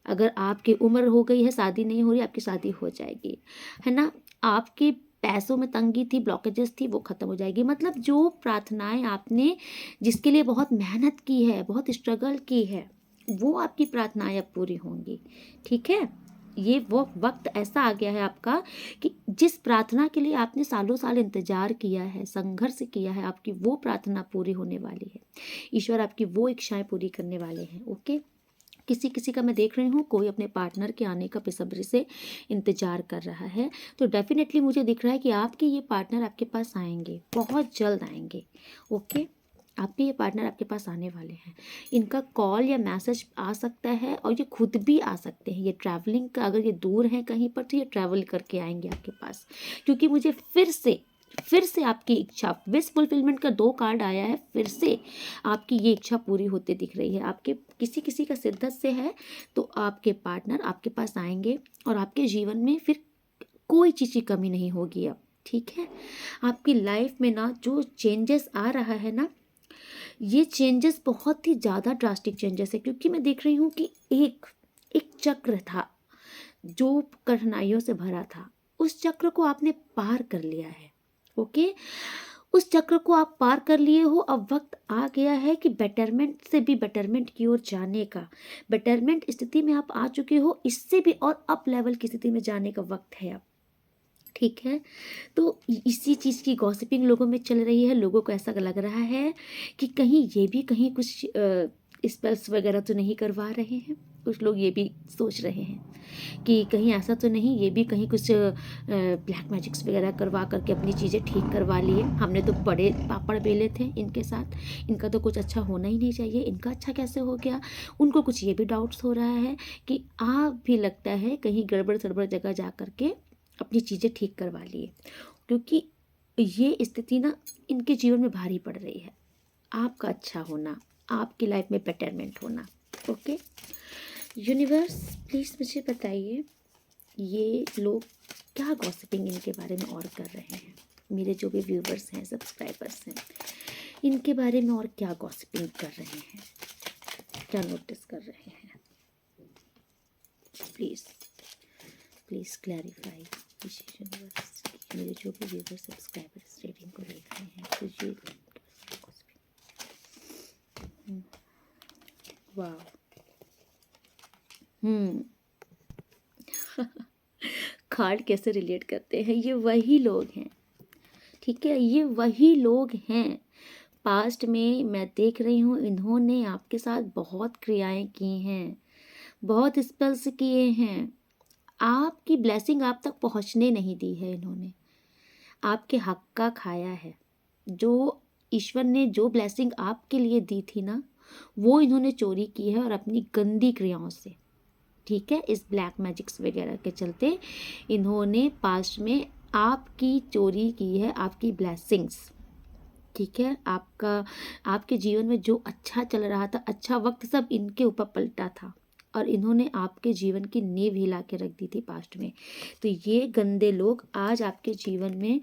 अगर आपकी उम्र हो गई है, शादी नहीं हो रही, आपकी शादी हो जाएगी, है ना। आपके पैसों में तंगी थी, ब्लॉकेजेस थी, वो खत्म हो जाएगी। मतलब जो प्रार्थनाएं आपने, जिसके लिए बहुत मेहनत की है, बहुत स्ट्रगल की है, वो आपकी प्रार्थनाएं अब पूरी होंगी। ठीक है, ये वो वक्त ऐसा आ गया है आपका कि जिस प्रार्थना के लिए आपने सालों साल इंतजार किया है, संघर्ष किया है, आपकी वो प्रार्थना पूरी होने वाली है। ईश्वर आपकी वो इच्छाएं पूरी करने वाले हैं। ओके, किसी किसी का मैं देख रही हूँ, कोई अपने पार्टनर के आने का बेसब्री से इंतजार कर रहा है, तो डेफिनेटली मुझे दिख रहा है कि आपके ये पार्टनर आपके पास आएंगे, बहुत जल्द आएंगे। ओके, आपके ये पार्टनर आपके पास आने वाले हैं। इनका कॉल या मैसेज आ सकता है, और ये खुद भी आ सकते हैं। ये ट्रैवलिंग का, अगर ये दूर हैं कहीं पर, तो ये ट्रैवल करके आएंगे आपके पास, क्योंकि मुझे फिर से आपकी इच्छा, विश फुलफिलमेंट का 2 कार्ड आया है। फिर से आपकी ये इच्छा पूरी होते दिख रही है। आपके किसी किसी का शिद्दत से है, तो आपके पार्टनर आपके पास आएंगे, और आपके जीवन में फिर कोई चीज़ की कमी नहीं होगी अब। ठीक है, आपकी लाइफ में ना जो चेंजेस आ रहा है ना, ये चेंजेस बहुत ही ज़्यादा ड्रास्टिक चेंजेस है, क्योंकि मैं देख रही हूँ कि एक एक चक्र था जो कठिनाइयों से भरा था, उस चक्र को आपने पार कर लिया है। ओके, उस चक्र को आप पार कर लिए हो। अब वक्त आ गया है कि बेटरमेंट से भी बेटरमेंट की ओर जाने का। बेटरमेंट स्थिति में आप आ चुके हो, इससे भी और अप लेवल की स्थिति में जाने का वक्त है अब। ठीक है, तो इसी चीज़ की गॉसिपिंग लोगों में चल रही है। लोगों को ऐसा लग रहा है कि कहीं ये भी कहीं कुछ स्पेल्स वगैरह तो नहीं करवा रहे हैं। कुछ लोग ये भी सोच रहे हैं कि कहीं ऐसा तो नहीं, ये भी कहीं कुछ ब्लैक मैजिक्स वगैरह करवा करके अपनी चीज़ें ठीक करवा लिए। हमने तो बड़े पापड़ बेले थे इनके साथ, इनका तो कुछ अच्छा होना ही नहीं चाहिए, इनका अच्छा कैसे हो गया। उनको कुछ ये भी डाउट्स हो रहा है कि आप भी लगता है कहीं गड़बड़ सड़बड़ जगह जा करके अपनी चीज़ें ठीक करवा लिए, क्योंकि ये स्थिति ना इनके जीवन में भारी पड़ रही है। आपका अच्छा होना, आपकी लाइफ में बेटरमेंट होना। ओके, यूनिवर्स प्लीज़ मुझे बताइए, ये लोग क्या गॉसिपिंग इनके बारे में और कर रहे हैं। मेरे जो भी व्यूवर्स हैं, सब्सक्राइबर्स हैं, इनके बारे में और क्या गॉसिपिंग कर रहे हैं, क्या नोटिस कर रहे हैं। Please please clarify. मेरे जो भी व्यूवर्स, सब्सक्राइबर्स रेटिंग को देख रहे हैं, तो ये वाह। हम्म। कार्ड कैसे रिलेट करते हैं, ये वही लोग हैं, ठीक है, ये वही लोग हैं। पास्ट में मैं देख रही हूँ इन्होंने आपके साथ बहुत क्रियाएं की हैं, बहुत स्पेल्स किए हैं, आपकी ब्लेसिंग आप तक पहुँचने नहीं दी है इन्होंने, आपके हक का खाया है। जो ईश्वर ने जो ब्लेसिंग आपके लिए दी थी ना, वो इन्होंने चोरी की है और अपनी गंदी क्रियाओं से, ठीक है, इस ब्लैक मैजिक्स वगैरह के चलते इन्होंने पास्ट में आपकी चोरी की है, आपकी ब्लेसिंग्स, ठीक है। आपका, आपके जीवन में जो अच्छा चल रहा था, अच्छा वक्त सब इनके ऊपर पलटा था और इन्होंने आपके जीवन की नींव हिला के रख दी थी पास्ट में। तो ये गंदे लोग आज आपके जीवन में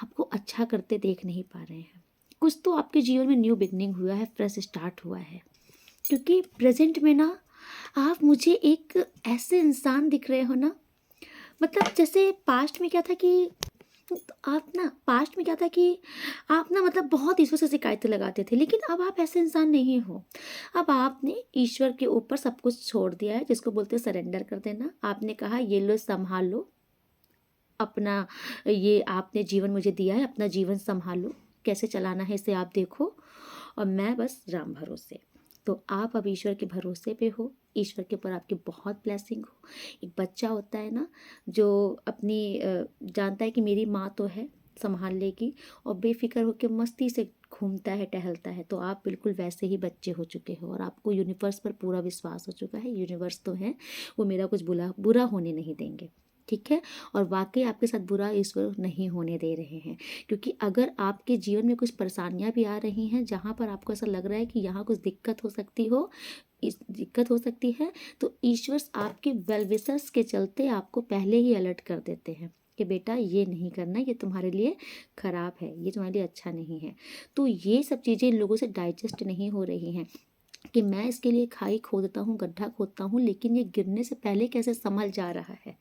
आपको अच्छा करते देख नहीं पा रहे हैं। कुछ तो आपके जीवन में न्यू बिगनिंग हुआ है, फ्रेश स्टार्ट हुआ है, क्योंकि प्रेजेंट में ना आप मुझे एक ऐसे इंसान दिख रहे हो ना, मतलब जैसे पास्ट में क्या था कि आप ना, पास्ट में क्या था कि आप ना मतलब बहुत ईश्वर से शिकायतें लगाते थे, लेकिन अब आप ऐसे इंसान नहीं हो। अब आपने ईश्वर के ऊपर सब कुछ छोड़ दिया है, जिसको बोलते हैं सरेंडर कर देना। आपने कहा ये लो संभाल लो अपना, ये आपने जीवन मुझे दिया है, अपना जीवन संभालो, कैसे चलाना है इसे आप देखो, और मैं बस राम भरोसे। तो आप अब ईश्वर के भरोसे पे हो, ईश्वर के ऊपर आपकी बहुत ब्लेसिंग हो। एक बच्चा होता है ना जो अपनी जानता है कि मेरी माँ तो है, संभाल लेगी, और बेफिक्र होकर मस्ती से घूमता है, टहलता है। तो आप बिल्कुल वैसे ही बच्चे हो चुके हो और आपको यूनिवर्स पर पूरा विश्वास हो चुका है, यूनिवर्स तो है, वो मेरा कुछ बुरा बुरा होने नहीं देंगे, ठीक है। और वाकई आपके साथ बुरा ईश्वर नहीं होने दे रहे हैं, क्योंकि अगर आपके जीवन में कुछ परेशानियां भी आ रही हैं जहाँ पर आपको ऐसा लग रहा है कि यहाँ कुछ दिक्कत हो सकती हो, इस दिक्कत हो सकती है, तो ईश्वर आपके वेल विशर्स के चलते आपको पहले ही अलर्ट कर देते हैं कि बेटा ये नहीं करना, ये तुम्हारे लिए खराब है, ये तुम्हारे लिए अच्छा नहीं है। तो ये सब चीज़ें इन लोगों से डाइजेस्ट नहीं हो रही हैं कि मैं इसके लिए खाई खोदता हूँ, गड्ढा खोदता हूँ, लेकिन ये गिरने से पहले कैसे संभल जा रहा है,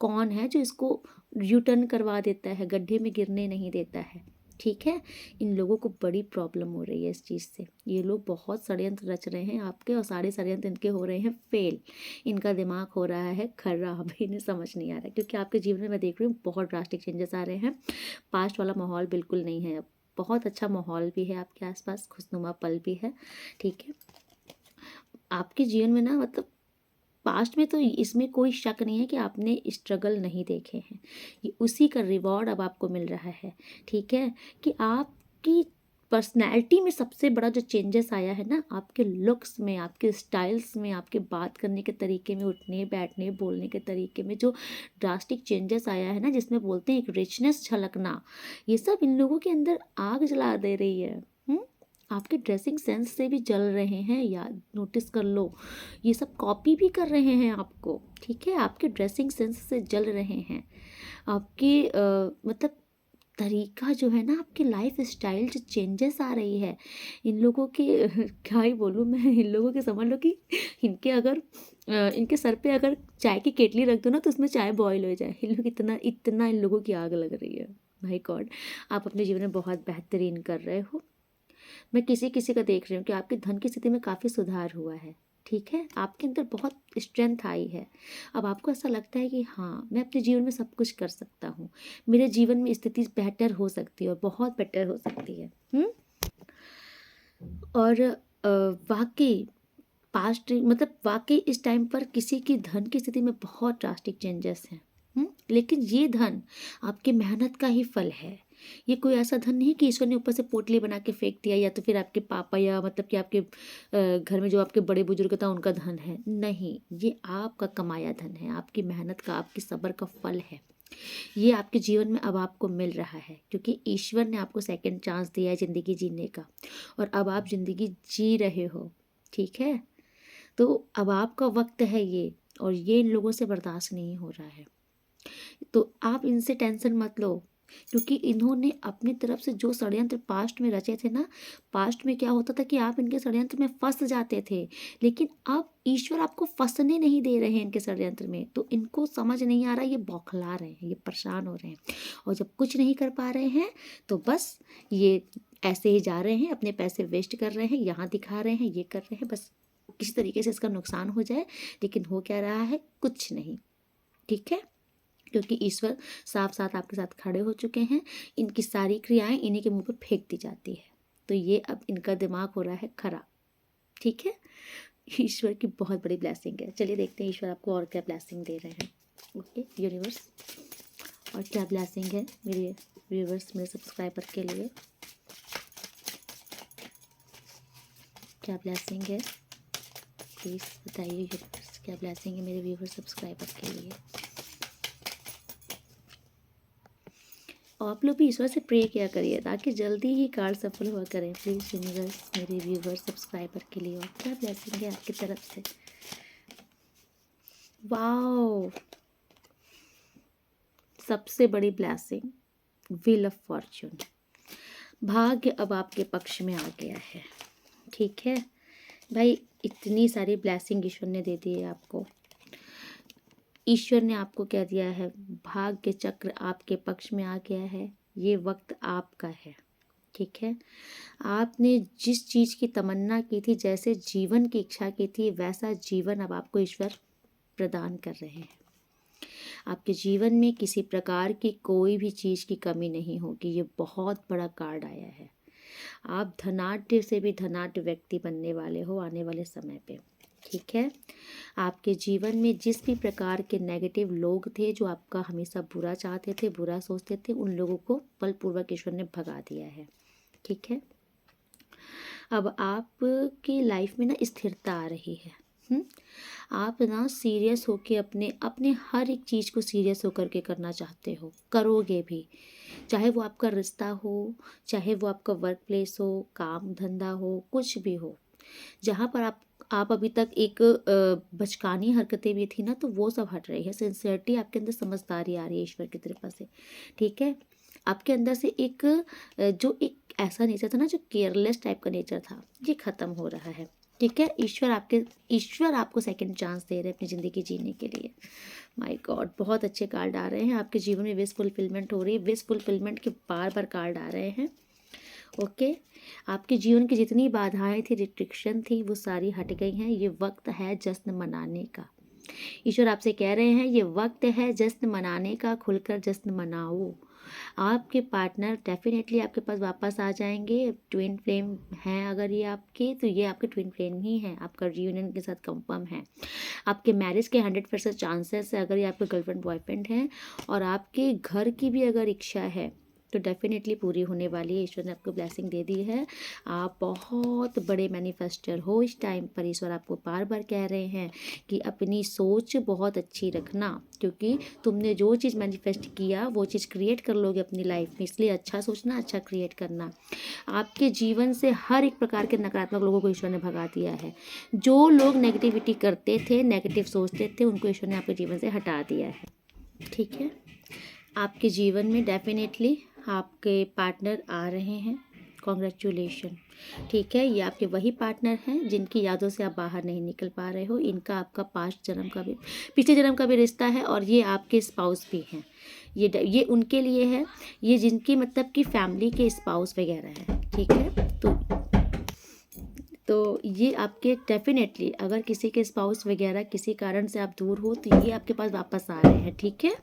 कौन है जो इसको यूटर्न करवा देता है, गड्ढे में गिरने नहीं देता है, ठीक है। इन लोगों को बड़ी प्रॉब्लम हो रही है इस चीज़ से, ये लोग बहुत षड्यंत्र रच रहे हैं आपके, और सारे षड्यंत्र इनके हो रहे हैं फेल, इनका दिमाग हो रहा है खराब, इन्हें समझ नहीं आ रहा, क्योंकि आपके जीवन में मैं देख रही हूँ बहुत ड्रास्टिक चेंजेस आ रहे हैं। पास्ट वाला माहौल बिल्कुल नहीं है अब, बहुत अच्छा माहौल भी है आपके आसपास, खुशनुमा पल भी है, ठीक है। आपके जीवन में ना मतलब पास्ट में तो इसमें कोई शक नहीं है कि आपने स्ट्रगल नहीं देखे हैं, ये उसी का रिवॉर्ड अब आपको मिल रहा है, ठीक है। कि आपकी पर्सनैलिटी में सबसे बड़ा जो चेंजेस आया है ना, आपके लुक्स में, आपके स्टाइल्स में, आपके बात करने के तरीके में, उठने बैठने बोलने के तरीके में जो ड्रास्टिक चेंजेस आया है ना, जिसमें बोलते हैं एक रिचनेस झलकना, ये सब इन लोगों के अंदर आग जला दे रही है। आपके ड्रेसिंग सेंस से भी जल रहे हैं, याद नोटिस कर लो, ये सब कॉपी भी कर रहे हैं आपको, ठीक है। आपके ड्रेसिंग सेंस से जल रहे हैं, आपके मतलब तरीका जो है ना, आपकी लाइफ स्टाइल जो चेंजेस आ रही है इन लोगों के क्या ही बोलूँ मैं, इन लोगों के समझ लो कि इनके अगर इनके सर पे अगर चाय की केटली रख दो ना तो उसमें चाय बॉईल हो जाए, इन लोग इतना इतना इन लोगों की आग लग रही है। भाई गॉड, आप अपने जीवन में बहुत बेहतरीन कर रहे हो। मैं किसी किसी का देख रही हूँ कि आपके धन की स्थिति में काफ़ी सुधार हुआ है, ठीक है, आपके अंदर बहुत स्ट्रेंथ आई है। अब आपको ऐसा लगता है कि हाँ मैं अपने जीवन में सब कुछ कर सकता हूँ, मेरे जीवन में स्थिति बेहतर हो सकती है और बहुत बेटर हो सकती है। और वाकई पास्ट मतलब वाकई इस टाइम पर किसी की धन की स्थिति में बहुत ड्रास्टिक चेंजेस हैं। लेकिन ये धन आपकी मेहनत का ही फल है, ये कोई ऐसा धन नहीं कि ईश्वर ने ऊपर से पोटली बना के फेंक दिया, या तो फिर आपके पापा या मतलब कि आपके घर में जो आपके बड़े बुजुर्ग था उनका धन है, नहीं, ये आपका कमाया धन है, आपकी मेहनत का, आपकी सब्र का फल है। ये आपके जीवन में अब आपको मिल रहा है, क्योंकि ईश्वर ने आपको सेकंड चांस दिया है ज़िंदगी जीने का, और अब आप ज़िंदगी जी रहे हो, ठीक है। तो अब आपका वक्त है ये, और ये इन लोगों से बर्दाश्त नहीं हो रहा है, तो आप इनसे टेंशन मत लो, क्योंकि इन्होंने अपनी तरफ से जो षड्यंत्र पास्ट में रचे थे ना, पास्ट में क्या होता था कि आप इनके षड्यंत्र में फंस जाते थे, लेकिन अब ईश्वर आपको फंसने नहीं दे रहे हैं इनके षड्यंत्र में, तो इनको समझ नहीं आ रहा, ये बौखला रहे हैं, ये परेशान हो रहे हैं, और जब कुछ नहीं कर पा रहे हैं तो बस ये ऐसे ही जा रहे हैं, अपने पैसे वेस्ट कर रहे हैं, यहाँ दिखा रहे हैं, ये कर रहे हैं, बस किसी तरीके से इसका नुकसान हो जाए, लेकिन हो क्या रहा है, कुछ नहीं। ठीक है, क्योंकि ईश्वर साफ साथ आपके साथ खड़े हो चुके हैं। इनकी सारी क्रियाएं इन्हीं के मुंह पर फेंक दी जाती है, तो ये अब इनका दिमाग हो रहा है खराब। ठीक है, ईश्वर की बहुत बड़ी ब्लेसिंग है। चलिए देखते हैं ईश्वर आपको और क्या ब्लेसिंग दे रहे हैं। ओके यूनिवर्स, और क्या ब्लेसिंग है मेरे व्यूवर्स, मेरे सब्सक्राइबर के लिए, क्या ब्लेसिंग है प्लीज़ बताइए यूनिवर्स, क्या ब्लेसिंग है मेरे व्यूवर सब्सक्राइबर के लिए। और आप लोग भी ईश्वर से प्रे किया करिए ताकि जल्दी ही कार्ड सफल हुआ करें प्लीज़ यूनिवर्स, मेरे व्यूवर सब्सक्राइबर के लिए। और क्या ब्लेसिंग है आपकी तरफ से। वाओ, सबसे बड़ी ब्लेसिंग, व्हील ऑफ फॉर्च्यून, भाग्य अब आपके पक्ष में आ गया है। ठीक है भाई, इतनी सारी ब्लेसिंग ईश्वर ने दे दी है आपको। ईश्वर ने आपको क्या दिया है, भाग्य चक्र आपके पक्ष में आ गया है। ये वक्त आपका है। ठीक है, आपने जिस चीज़ की तमन्ना की थी, जैसे जीवन की इच्छा की थी, वैसा जीवन अब आपको ईश्वर प्रदान कर रहे हैं। आपके जीवन में किसी प्रकार की कोई भी चीज़ की कमी नहीं होगी। ये बहुत बड़ा कार्ड आया है। आप धनाढ्य से भी धनाढ्य व्यक्ति बनने वाले हो आने वाले समय पे। ठीक है, आपके जीवन में जिस भी प्रकार के नेगेटिव लोग थे, जो आपका हमेशा बुरा चाहते थे, बुरा सोचते थे, उन लोगों को बलपूर्वक ईश्वर ने भगा दिया है। ठीक है, अब आपकी लाइफ में ना स्थिरता आ रही है। आप ना सीरियस होके अपने अपने हर एक चीज़ को सीरियस होकर के करना चाहते हो, करोगे भी, चाहे वो आपका रिश्ता हो, चाहे वो आपका वर्क प्लेस हो, काम धंधा हो, कुछ भी हो। जहाँ पर आप अभी तक एक बचकानी हरकतें भी थी ना, तो वो सब हट रही है। सिंसियरिटी आपके अंदर, समझदारी आ रही है ईश्वर की कृपा से। ठीक है, आपके अंदर से एक जो एक ऐसा नेचर था ना, जो केयरलेस टाइप का नेचर था, ये ख़त्म हो रहा है। ठीक है, ईश्वर आपको सेकंड चांस दे रहे हैं अपनी ज़िंदगी जीने के लिए। माय गॉड, बहुत अच्छे कार्ड आ रहे हैं। आपके जीवन में विश फुलफिलमेंट हो रही है। विश फुलफिलमेंट के बार बार कार्ड आ रहे हैं। ओके, आपके जीवन की जितनी बाधाएं थी, रिस्ट्रिक्शन थी, वो सारी हट गई हैं। ये वक्त है जश्न मनाने का। ईश्वर आपसे कह रहे हैं, ये वक्त है जश्न मनाने का, खुलकर जश्न मनाओ। आपके पार्टनर डेफिनेटली आपके पास वापस आ जाएंगे। ट्विन फ्लेम हैं अगर ये आपके, तो ये आपके ट्विन फ्लेम ही हैं। आपका रियूनियन के साथ कंफर्म है। आपके मैरिज के 100% चांसेस है अगर ये आपके गर्लफ्रेंड बॉयफ्रेंड हैं। और आपके घर की भी अगर इच्छा है तो डेफिनेटली पूरी होने वाली है। ईश्वर ने आपको ब्लेसिंग दे दी है। आप बहुत बड़े मैनिफेस्टर हो इस टाइम पर। ईश्वर आपको बार बार कह रहे हैं कि अपनी सोच बहुत अच्छी रखना, क्योंकि तुमने जो चीज़ मैनिफेस्ट किया वो चीज़ क्रिएट कर लोगे अपनी लाइफ में। इसलिए अच्छा सोचना, अच्छा क्रिएट करना। आपके जीवन से हर एक प्रकार के नकारात्मक लोगों को ईश्वर ने भगा दिया है। जो लोग नेगेटिविटी करते थे, नेगेटिव सोचते थे, उनको ईश्वर ने आपके जीवन से हटा दिया है। ठीक है, आपके जीवन में डेफिनेटली आपके पार्टनर आ रहे हैं। कॉन्ग्रेचुलेशन। ठीक है, ये आपके वही पार्टनर हैं जिनकी यादों से आप बाहर नहीं निकल पा रहे हो। इनका आपका पास्ट जन्म का भी, पिछले जन्म का भी रिश्ता है, और ये आपके स्पाउस भी हैं। ये उनके लिए है, ये जिनकी मतलब कि फैमिली के स्पाउस वगैरह है। ठीक है, तो ये आपके डेफिनेटली, अगर किसी के स्पाउस वगैरह किसी कारण से आप दूर हो, तो ये आपके पास वापस आ रहे हैं। ठीक है,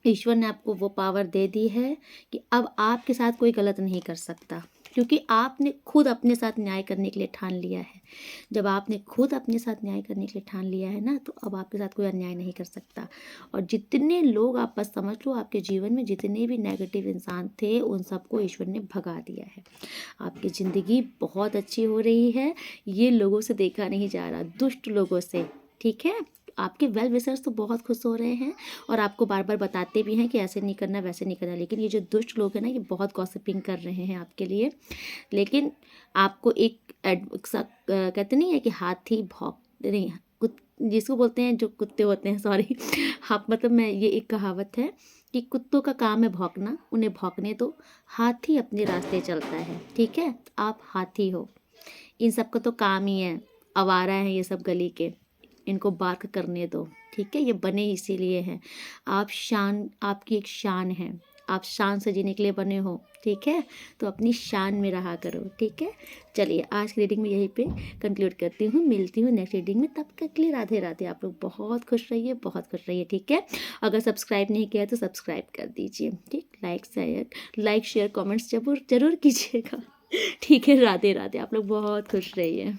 ईश्वर ने आपको वो पावर दे दी है कि अब आपके साथ कोई गलत नहीं कर सकता, क्योंकि आपने खुद अपने साथ न्याय करने के लिए ठान लिया है। जब आपने खुद अपने साथ न्याय करने के लिए ठान लिया है ना, तो अब आपके साथ कोई अन्याय नहीं कर सकता। और जितने लोग, आप बस समझ लो, आपके जीवन में जितने भी नेगेटिव इंसान थे, उन सबको ईश्वर ने भगा दिया है। आपकी ज़िंदगी बहुत अच्छी हो रही है। ये लोगों से देखा नहीं जा रहा, दुष्ट लोगों से। ठीक है, आपके वेल विशर्स तो बहुत खुश हो रहे हैं और आपको बार बार बताते भी हैं कि ऐसे नहीं करना, वैसे नहीं करना। लेकिन ये जो दुष्ट लोग हैं ना, ये बहुत गॉसिपिंग कर रहे हैं आपके लिए। लेकिन आपको एक कहते नहीं है कि हाथी भौंक नहीं, जिसको बोलते हैं जो कुत्ते होते हैं, सॉरी आप मतलब मैं, ये एक कहावत है कि कुत्तों का काम है भौंकना, उन्हें भौंकने दो, हाथी अपने रास्ते चलता है। ठीक है, आप हाथी हो। इन सब का तो काम ही है, आवारा हैं ये सब गली के, इनको बार्क करने दो। ठीक है, ये बने इसीलिए हैं। आप शान, आपकी एक शान है, आप शान से जीने के लिए बने हो, ठीक है? तो अपनी शान में रहा करो, ठीक है? चलिए आज की रीडिंग में यहीं पे कंक्लूड करती हूँ, मिलती हूँ नेक्स्ट रीडिंग में, तब तक के लिए राधे राधे। आप लोग बहुत खुश रहिए, बहुत खुश रहिए, ठीक है? अगर सब्सक्राइब नहीं किया है तो सब्सक्राइब कर दीजिए, ठीक? लाइक शेयर कमेंट्स ज़रूर ज़रूर कीजिएगा, ठीक है? राधे राधे। आप लोग बहुत खुश रहिए।